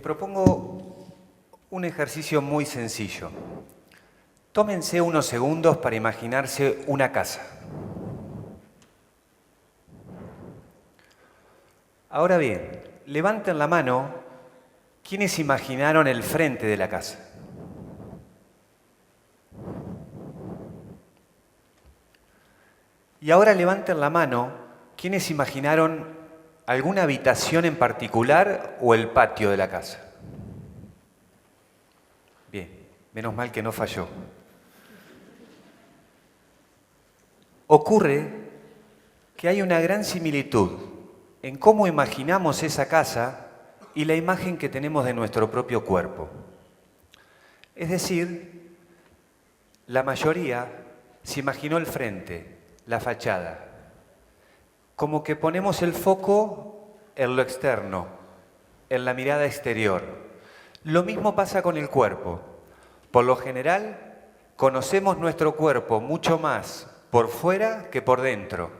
propongo un ejercicio muy sencillo. Tómense unos segundos para imaginarse una casa. Ahora bien, levanten la mano quienes imaginaron el frente de la casa. Y ahora levanten la mano quienes imaginaron alguna habitación en particular o el patio de la casa. Bien, menos mal que no falló. Ocurre que hay una gran similitud en cómo imaginamos esa casa y la imagen que tenemos de nuestro propio cuerpo. Es decir, la mayoría se imaginó el frente, la fachada, como que ponemos el foco en lo externo, en la mirada exterior. Lo mismo pasa con el cuerpo. Por lo general, conocemos nuestro cuerpo mucho más por fuera que por dentro.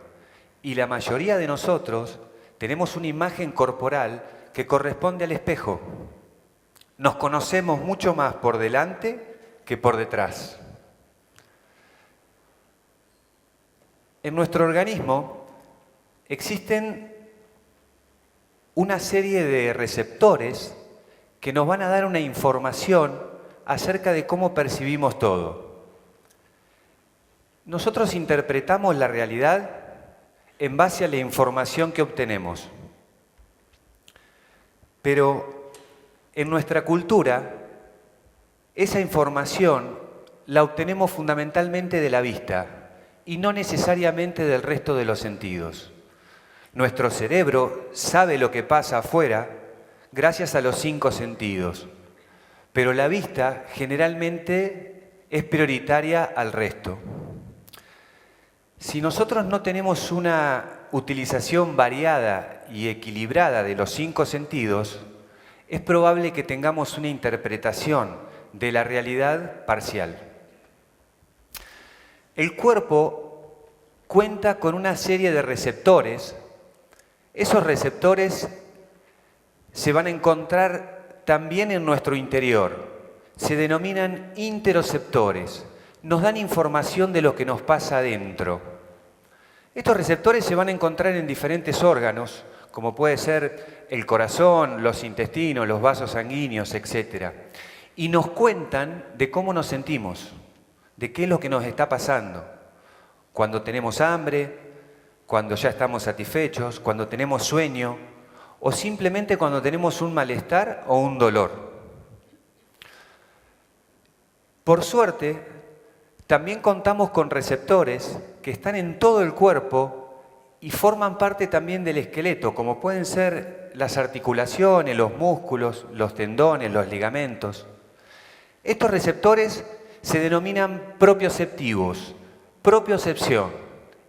Y la mayoría de nosotros tenemos una imagen corporal que corresponde al espejo. Nos conocemos mucho más por delante que por detrás. En nuestro organismo existen una serie de receptores que nos van a dar una información acerca de cómo percibimos todo. Nosotros interpretamos la realidad en base a la información que obtenemos. Pero en nuestra cultura, esa información la obtenemos fundamentalmente de la vista y no necesariamente del resto de los sentidos. Nuestro cerebro sabe lo que pasa afuera gracias a los 5 sentidos, pero la vista generalmente es prioritaria al resto. Si nosotros no tenemos una utilización variada y equilibrada de los 5 sentidos, es probable que tengamos una interpretación de la realidad parcial. El cuerpo cuenta con una serie de receptores. Esos receptores se van a encontrar también en nuestro interior. Se denominan interoceptores. Nos dan información de lo que nos pasa adentro. Estos receptores se van a encontrar en diferentes órganos, como puede ser el corazón, los intestinos, los vasos sanguíneos, etc. Y nos cuentan de cómo nos sentimos, de qué es lo que nos está pasando. Cuando tenemos hambre, cuando ya estamos satisfechos, cuando tenemos sueño, o simplemente cuando tenemos un malestar o un dolor. Por suerte, también contamos con receptores que están en todo el cuerpo y forman parte también del esqueleto, como pueden ser las articulaciones, los músculos, los tendones, los ligamentos. Estos receptores se denominan propioceptivos, propiocepción,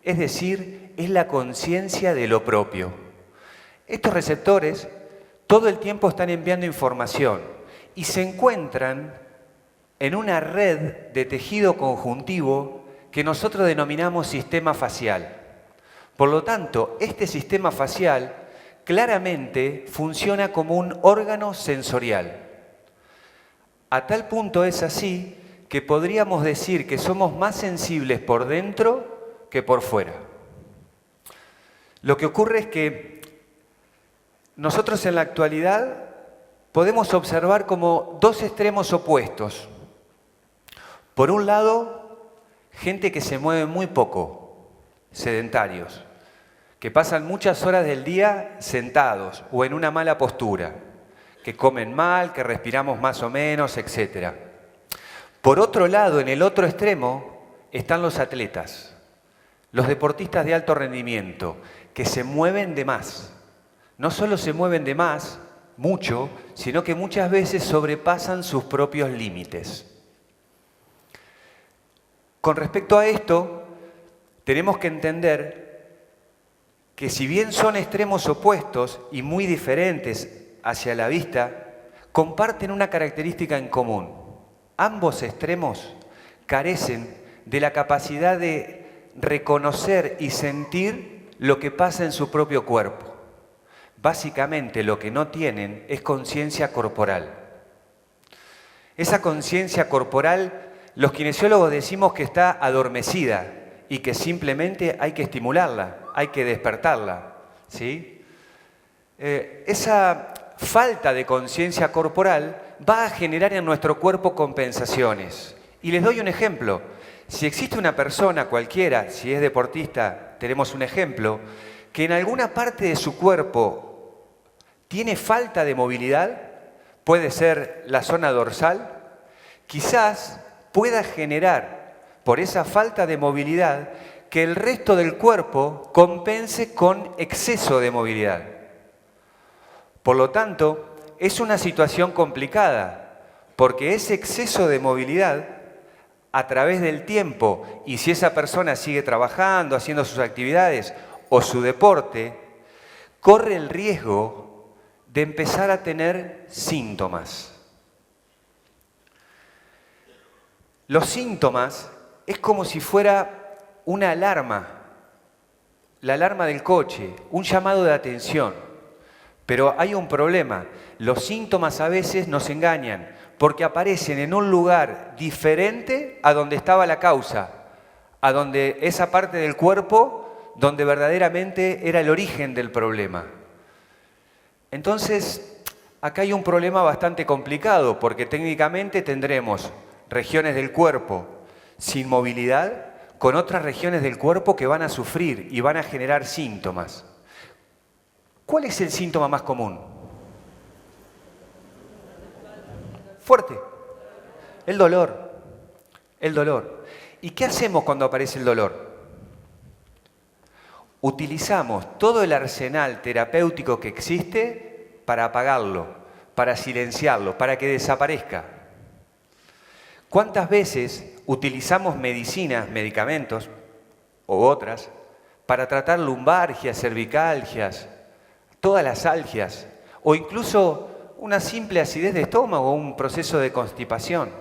es decir, es la conciencia de lo propio. Estos receptores todo el tiempo están enviando información y se encuentran en una red de tejido conjuntivo que nosotros denominamos sistema facial. Por lo tanto, este sistema facial claramente funciona como un órgano sensorial. A tal punto es así que podríamos decir que somos más sensibles por dentro que por fuera. Lo que ocurre es que nosotros en la actualidad podemos observar como dos extremos opuestos. Por un lado, gente que se mueve muy poco, sedentarios, que pasan muchas horas del día sentados o en una mala postura, que comen mal, que respiramos más o menos, etc. Por otro lado, en el otro extremo, están los atletas, los deportistas de alto rendimiento, que se mueven de más. No solo se mueven de más, mucho, sino que muchas veces sobrepasan sus propios límites. Con respecto a esto, tenemos que entender que si bien son extremos opuestos y muy diferentes hacia la vista, comparten una característica en común. Ambos extremos carecen de la capacidad de reconocer y sentir lo que pasa en su propio cuerpo. básicamente lo que no tienen es conciencia corporal. Esa conciencia corporal, los kinesiólogos decimos que está adormecida y que simplemente hay que estimularla, hay que despertarla, ¿sí? Esa falta de conciencia corporal va a generar en nuestro cuerpo compensaciones. Y les doy un ejemplo. Si existe una persona cualquiera, si es deportista, tenemos un ejemplo, que en alguna parte de su cuerpo tiene falta de movilidad, puede ser la zona dorsal, quizás pueda generar por esa falta de movilidad que el resto del cuerpo compense con exceso de movilidad. Por lo tanto, es una situación complicada, porque ese exceso de movilidad, a través del tiempo, y si esa persona sigue trabajando, haciendo sus actividades o su deporte, corre el riesgo de empezar a tener síntomas. Los síntomas es como si fuera una alarma, la alarma del coche, un llamado de atención. Pero hay un problema, los síntomas a veces nos engañan porque aparecen en un lugar diferente a donde estaba la causa, a donde esa parte del cuerpo donde verdaderamente era el origen del problema. Entonces, acá hay un problema bastante complicado porque técnicamente tendremos regiones del cuerpo sin movilidad con otras regiones del cuerpo que van a sufrir y van a generar síntomas. ¿Cuál es el síntoma más común? Fuerte. El dolor. El dolor. ¿Y qué hacemos cuando aparece el dolor? Utilizamos todo el arsenal terapéutico que existe para apagarlo, para silenciarlo, para que desaparezca. ¿Cuántas veces utilizamos medicinas, medicamentos o otras para tratar lumbalgias, cervicalgias, todas las algias o incluso una simple acidez de estómago o un proceso de constipación?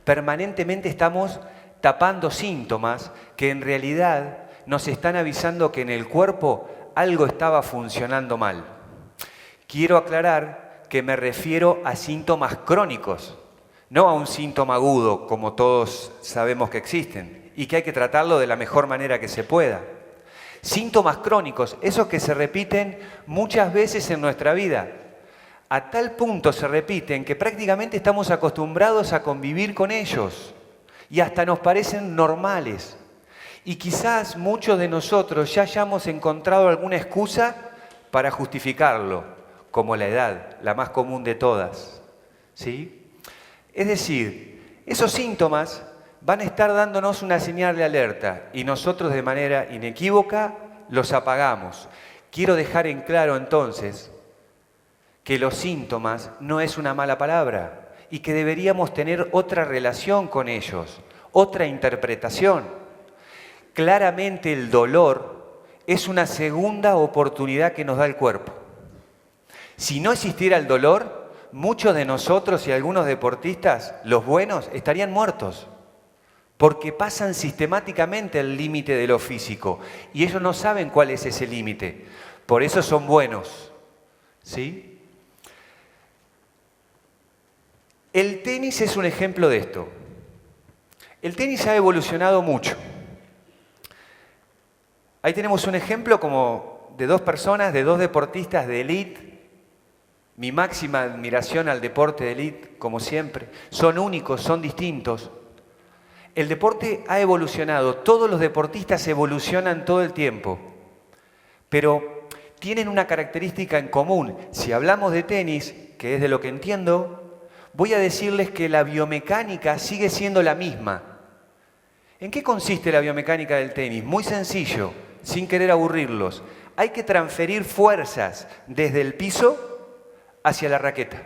Permanentemente estamos tapando síntomas que en realidad nos están avisando que en el cuerpo algo estaba funcionando mal. Quiero aclarar que me refiero a síntomas crónicos, no a un síntoma agudo como todos sabemos que existen y que hay que tratarlo de la mejor manera que se pueda. Síntomas crónicos, esos que se repiten muchas veces en nuestra vida. A tal punto se repiten que prácticamente estamos acostumbrados a convivir con ellos y hasta nos parecen normales. Y quizás muchos de nosotros ya hayamos encontrado alguna excusa para justificarlo, como la edad, la más común de todas, ¿sí? Es decir, esos síntomas van a estar dándonos una señal de alerta y nosotros de manera inequívoca los apagamos. Quiero dejar en claro entonces que los síntomas no es una mala palabra y que deberíamos tener otra relación con ellos, otra interpretación. Claramente el dolor es una segunda oportunidad que nos da el cuerpo. Si no existiera el dolor, muchos de nosotros y algunos deportistas, los buenos, estarían muertos. Porque pasan sistemáticamente el límite de lo físico y ellos no saben cuál es ese límite. Por eso son buenos, ¿sí? El tenis es un ejemplo de esto. El tenis ha evolucionado mucho. Ahí tenemos un ejemplo como de dos personas, de dos deportistas de élite. Mi máxima admiración al deporte de élite, como siempre. Son únicos, son distintos. El deporte ha evolucionado, todos los deportistas evolucionan todo el tiempo, pero tienen una característica en común. Si hablamos de tenis, que es de lo que entiendo, voy a decirles que la biomecánica sigue siendo la misma. ¿En qué consiste la biomecánica del tenis? Muy sencillo, sin querer aburrirlos. Hay que transferir fuerzas desde el piso hacia la raqueta.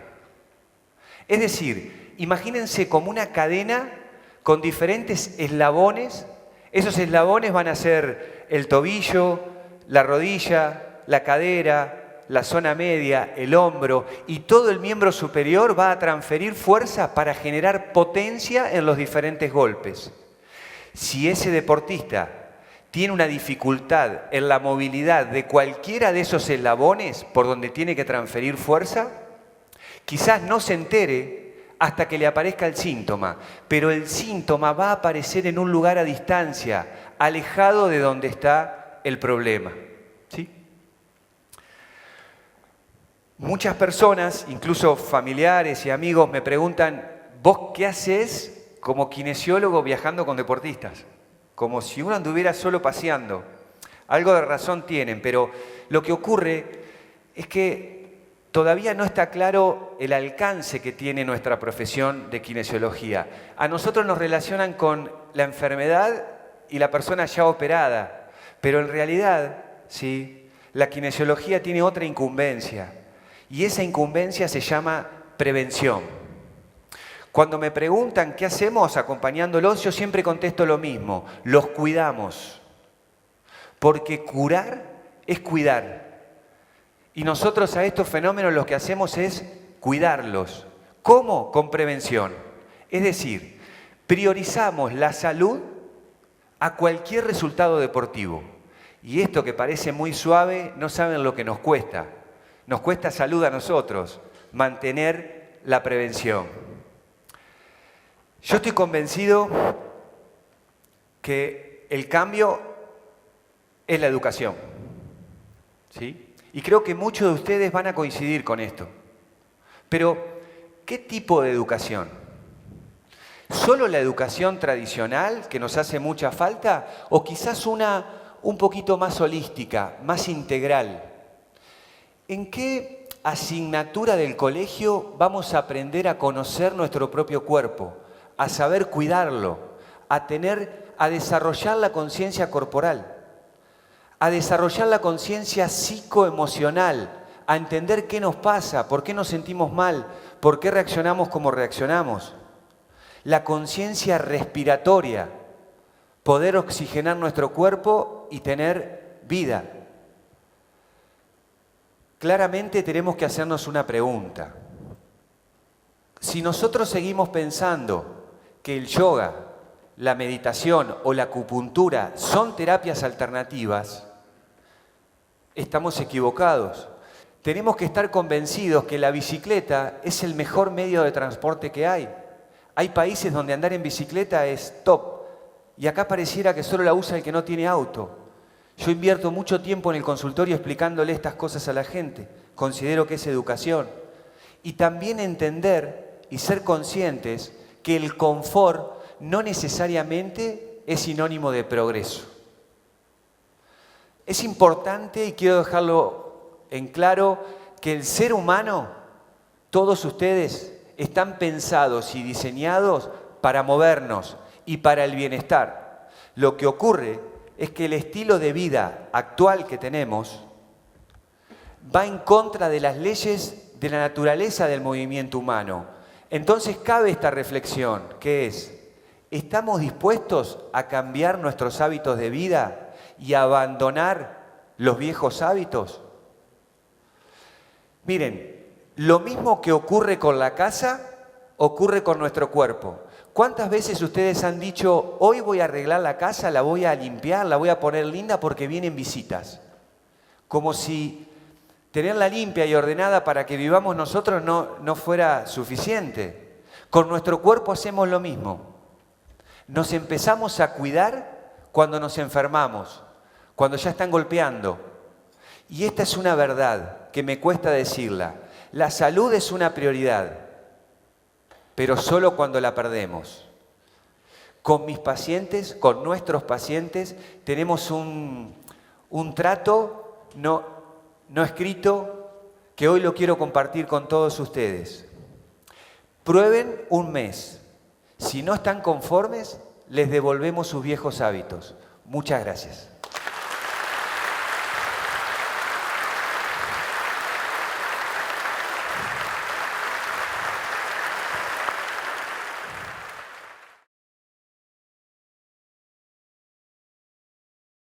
Es decir, imagínense como una cadena con diferentes eslabones. Esos eslabones van a ser el tobillo, la rodilla, la cadera, la zona media, el hombro, y todo el miembro superior va a transferir fuerza para generar potencia en los diferentes golpes. Si ese deportista tiene una dificultad en la movilidad de cualquiera de esos eslabones por donde tiene que transferir fuerza, quizás no se entere hasta que le aparezca el síntoma, pero el síntoma va a aparecer en un lugar a distancia, alejado de donde está el problema. ¿Sí? Muchas personas, incluso familiares y amigos, me preguntan, ¿vos qué haces como kinesiólogo viajando con deportistas? Como si uno anduviera solo paseando. Algo de razón tienen, pero lo que ocurre es que todavía no está claro el alcance que tiene nuestra profesión de kinesiología. A nosotros nos relacionan con la enfermedad y la persona ya operada, pero en realidad, sí, la kinesiología tiene otra incumbencia, y esa incumbencia se llama prevención. Cuando me preguntan qué hacemos acompañándolos, yo siempre contesto lo mismo, los cuidamos. Porque curar es cuidar. Y nosotros a estos fenómenos lo que hacemos es cuidarlos. ¿Cómo? Con prevención. Es decir, priorizamos la salud a cualquier resultado deportivo. Y esto que parece muy suave, no saben lo que nos cuesta. Nos cuesta salud a nosotros, mantener la prevención. Yo estoy convencido que el cambio es la educación, ¿sí? Y creo que muchos de ustedes van a coincidir con esto. Pero, ¿qué tipo de educación? ¿Solo la educación tradicional, que nos hace mucha falta? ¿O quizás una un poquito más holística, más integral? ¿En qué asignatura del colegio vamos a aprender a conocer nuestro propio cuerpo? A saber cuidarlo, a desarrollar la conciencia corporal, a desarrollar la conciencia psicoemocional, a entender qué nos pasa, por qué nos sentimos mal, por qué reaccionamos como reaccionamos. La conciencia respiratoria, poder oxigenar nuestro cuerpo y tener vida. Claramente tenemos que hacernos una pregunta. Si nosotros seguimos pensando que el yoga, la meditación o la acupuntura son terapias alternativas, estamos equivocados. Tenemos que estar convencidos que la bicicleta es el mejor medio de transporte que hay. Hay países donde andar en bicicleta es top, y acá pareciera que solo la usa el que no tiene auto. Yo invierto mucho tiempo en el consultorio explicándole estas cosas a la gente. Considero que es educación. Y también entender y ser conscientes que el confort no necesariamente es sinónimo de progreso. Es importante, y quiero dejarlo en claro, que el ser humano, todos ustedes, están pensados y diseñados para movernos y para el bienestar. Lo que ocurre es que el estilo de vida actual que tenemos va en contra de las leyes de la naturaleza del movimiento humano. Entonces cabe esta reflexión, que es, ¿estamos dispuestos a cambiar nuestros hábitos de vida y a abandonar los viejos hábitos? Miren, lo mismo que ocurre con la casa, ocurre con nuestro cuerpo. ¿Cuántas veces ustedes han dicho, hoy voy a arreglar la casa, la voy a limpiar, la voy a poner linda porque vienen visitas? Como si tenerla limpia y ordenada para que vivamos nosotros no fuera suficiente. Con nuestro cuerpo hacemos lo mismo. Nos empezamos a cuidar cuando nos enfermamos, cuando ya están golpeando. Y esta es una verdad que me cuesta decirla. La salud es una prioridad, pero solo cuando la perdemos. Con mis pacientes, con nuestros pacientes, tenemos un trato no escrito, que hoy lo quiero compartir con todos ustedes. Prueben un mes. Si no están conformes, les devolvemos sus viejos hábitos. Muchas gracias.